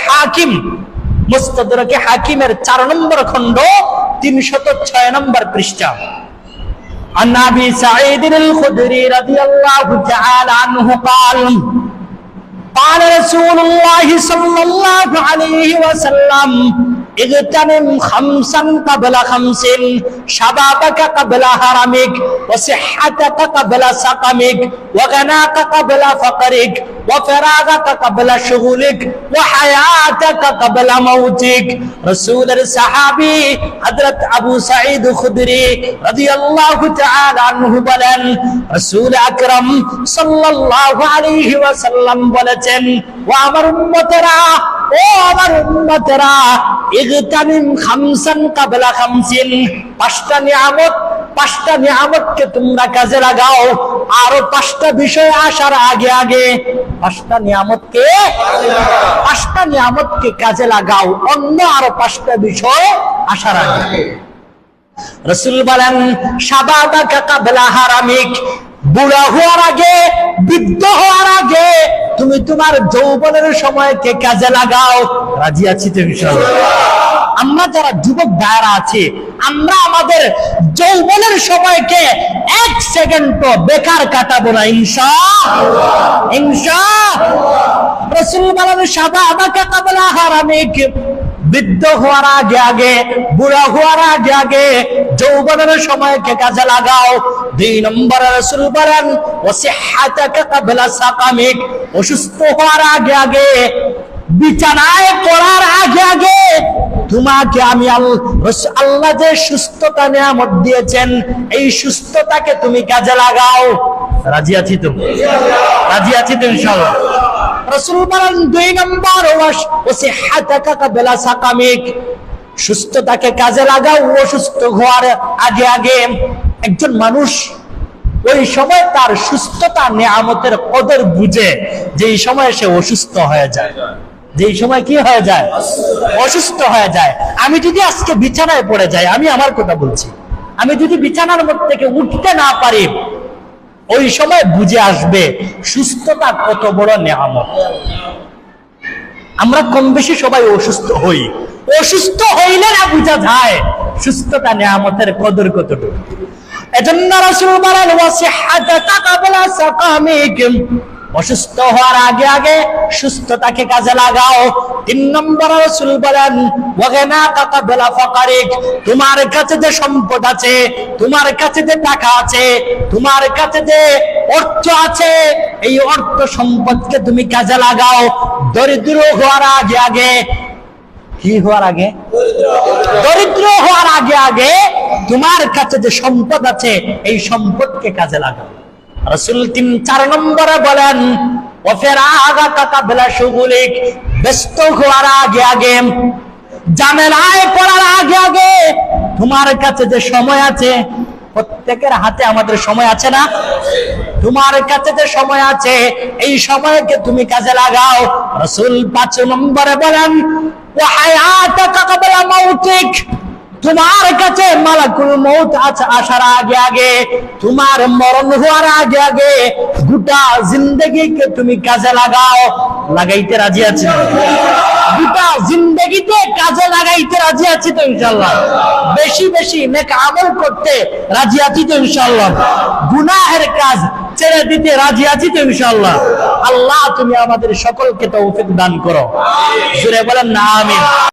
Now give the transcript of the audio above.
হাকিম, মুস্তাদরাকে হাকিমের 4 নম্বর খণ্ড 306 নম্বর পৃষ্ঠা। عن أبي سعيد الخدري رضي الله تعالى عنه قال قال رسول الله صلى الله عليه وسلم اغتنم 5 قبل 5 شبابك قبل هرمك وصحتك قبل سقمك وغناك قبل فقرك وفراغك قبل شغلك وحياتك قبل موتك। رسول الصحابي حضرت আবু সাঈদ খুদরি রাদিয়াল্লাহু তাআলা আনহু বলেন, রাসূল আকরাম সাল্লাল্লাহু আলাইহি ওয়াসাল্লাম বলেছেন, ও আমার উম্মতেরা, ও আমার উম্মতেরা, ইগতানিম 5 ক্বাবলা 5, 5টা নিয়ামতকে তোমরা কাজে লাগাও। আরো 5টা বিষয় আসার আগে আগে 5টা নিয়ামতকে কাজে লাগাও, অন্য আরো 5টা বিষয় আসার আগে। রাসূল বলেন, শাবাবাকা ক্বাবলা হারামিক, বুড়া হওয়ার আগে, বৃদ্ধ হওয়ার আগে তুমি তোমার যৌবনের সময়কে কাজে লাগাও। রাজি আছি তো ইনশাআল্লাহ? আমরা যারা যুবক ভাইরা আছে, আমরা আমাদের যৌবনের সময়কে 1 সেকেন্ডও বেকার কাটাবো না ইনশাআল্লাহ, ইনশাআল্লাহ। রাসূল বলেন, শাবাবাকা ক্বাবলা হারামিক, বৃদ্ধ হওয়ার আগে আগে, বুড়া হওয়ার আগে আগে যৌবনের সময়কে কাজে লাগাও। 2 নম্বরে রাসূল বলেন, ওয়াসিহ্হাতাকা ক্বাবলা সাকামিক, অসুস্থ হওয়ার আগে আগে, বিছানায় পড়ার আগে আগে তোমাকে আমি আল্লাহ যে সুস্থতা নিয়ামত দিয়েছেন, এই সুস্থতাকে তুমি কাজে লাগাও। রাজি আছি তো? রাজি আছি তো ইনশাআল্লাহ? রাসূল বলেন, 2 নম্বর, ওয়াসিহ্হাতাকা ক্বাবলা সাকামিক, সুস্থতাকে কাজে লাগাও অসুস্থ হওয়ার আগে আগে। একজন মানুষ ওই সময় তার সুস্থতা নিয়ামতের কদর বুঝে যেই সময় সে অসুস্থ হয়ে যায়, যেই সময় কি হয়ে যায়? অসুস্থ হয়ে যায়। আমি যদি আজকে বিছানায় পড়ে যাই, আমি আমার কথা বলছি, আমি যদি বিছানার মধ্যে থেকে উঠতে না পারি, ওই সময় বুঝে আসবে সুস্থতা কত বড় নিয়ামত। আমরা কম বেশি সবাই অসুস্থ হই, অসুস্থ হইলে না বুঝা যায় সুস্থতা নিয়ামতের কদর কতটুকু। এজন্য রাসূল বলেন, ওয়াসিহ্হাতাকা ক্বাবলা সাকামিক, অসুস্থ হওয়ার আগে আগে সুস্থতাকে কাজে লাগাও। 3 নম্বরে রাসূল বলেন, ওয়াগনাকা ক্বাবলা ফাকারিক, তোমার কাছে যে সম্পদ আছে, তোমার কাছে যে টাকা আছে, তোমার কাছে যে অর্থ আছে, এই অর্থ সম্পদকে তুমি কাজে লাগাও দরিদ্র হওয়ার আগে আগে। কি হওয়ার আগে? দরিদ্র হওয়ার আগে আগে তোমার কাছে যে সম্পদ আছে, এই সম্পদকে কাজে লাগাও। রাসূল 4 নম্বরে বলেন, ওয়াফিরাগাকা ক্বাবলা শুগুলিক, ব্যস্ত হওয়ার আগে আগে, ঝামেলায় পড়ার আগে আগে তোমার কাছে যে সময় আছে, প্রত্যেকের হাতে আমাদের সময় আছে না? তোমার কাছে যে সময় আছে, এই সময়কে তুমি কাজে লাগাও। রাসূল 5 নম্বরে বলেন, ওয়া হায়াতাকা ক্বাবলা মাউতিক, তোমার কাছে মালাকুল মউত আসার আগে আগে, তোমার মরণ হওয়ার আগে আগে গোটা জিন্দেগিকে তুমি কাজে লাগাও। লাগাইতে রাজি আছি? গোটা জিন্দেগিতে কাজে লাগাইতে রাজি আছি তো ইনশাআল্লাহ? বেশি বেশি নেক আমল করতে রাজি আছি তো ইনশাআল্লাহ? গুনাহের কাজ ছেড়ে দিতে রাজি আছি তো ইনশাআল্লাহ? আল্লাহ তুমি আমাদের সকলকে তৌফিক দান করো। জোরে বলেন না আমিন।